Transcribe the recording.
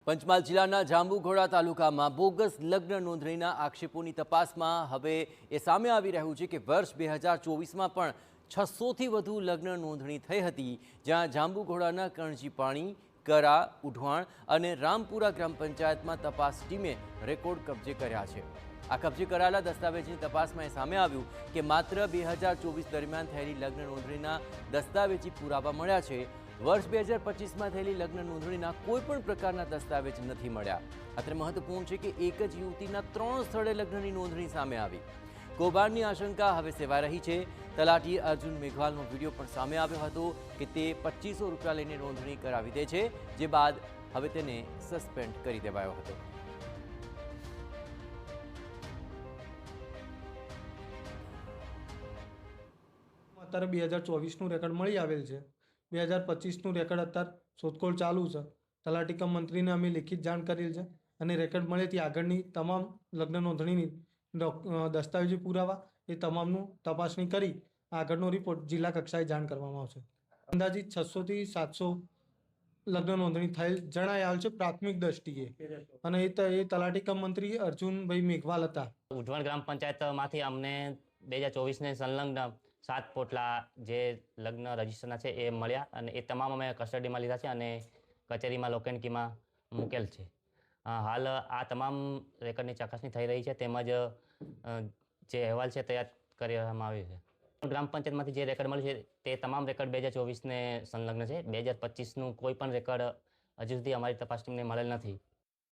પંચમહાલ જિલ્લાના જાંબુઘોડા તાલુકામાં બોગસ લગ્ન નોંધણીના આક્ષેપોની તપાસમાં હવે એ સામે આવી રહ્યું છે કે વર્ષ 2024માં પણ 600થી વધુ લગ્ન નોંધણી થઈ હતી, જ્યાં જાંબુઘોડાના કણજી પાણી, કરા, ઉઢવાણ અને રામપુરા ગ્રામ પંચાયતમાં તપાસ ટીમે રેકોર્ડ કબજે કર્યા છે। આ કબજે કરાયેલા દસ્તાવેજની તપાસમાં એ સામે આવ્યું કે માત્ર 2024 દરમિયાન થયેલી લગ્ન નોંધણીના દસ્તાવેજી પુરાવા મળ્યા છે। વર્ષ 2025માં થયેલી લગ્ન નોંધણીના કોઈપણ પ્રકારના દસ્તાવેજ નથી મળ્યા। અત્રે મહત્વપૂર્ણ છે કે એક જ યુવતીના 3 સ્થળે લગ્નની નોંધણી સામે આવી। કૌભાંડની આશંકા હવે સેવાઈ રહી છે। તલાટી અર્જુન મેઘવાલનો વિડીયો પણ સામે આવ્યો હતો કે તે 2500 રૂપિયા લઈને નોંધણી કરાવી દે છે, જે બાદ હવે તેને સસ્પેન્ડ કરી દેવાયો હતો। અત્યારે 2024નું રેકર્ડ મળી આવેલ છે। 2025નું રેકર્ડ અત્યારે શોધખોળ ચાલુ છે। તલાટી કમ મંત્રીને અમે લેખિત જાણ કરેલ છે અને રેકર્ડ મળેથી આગળની તમામ લગ્ન નોંધણીની દસ્તાવેજી પુરાવા એ તમામનું તપાસણી કરી આગળનો રિપોર્ટ જિલ્લા કક્ષાએ જાણ કરવામાં આવશે। અંદાજિત 600થી 700 લગ્ન નોંધણી થયેલ જણાઈ આવેલ છે પ્રાથમિક દ્રષ્ટિએ, અને એ તલાટી કમ મંત્રી અર્જુનભાઈ મેઘવાલ હતા। ઉઢવણ ગ્રામ પંચાયતમાંથી અમને 2024ને સંલગ્ન 7 પોટલા જે લગ્ન રજીસ્ટરના છે એ મળ્યા અને એ તમામ અમે કસ્ટડીમાં લીધા છે અને કચેરીમાં લોકેન્કીમાં મૂકેલ છે। હાલ આ તમામ રેકર્ડની ચકાસણી થઈ રહી છે, તેમજ જે અહેવાલ છે તૈયાર કરવામાં આવ્યો છે। ગ્રામ પંચાયતમાંથી જે રેકર્ડ મળ્યું છે તે તમામ રેકર્ડ 2024ને સંલગ્ન છે। 2025નું કોઈ પણ રેકર્ડ હજુ સુધી અમારી તપાસ ટીમને મળેલ નથી।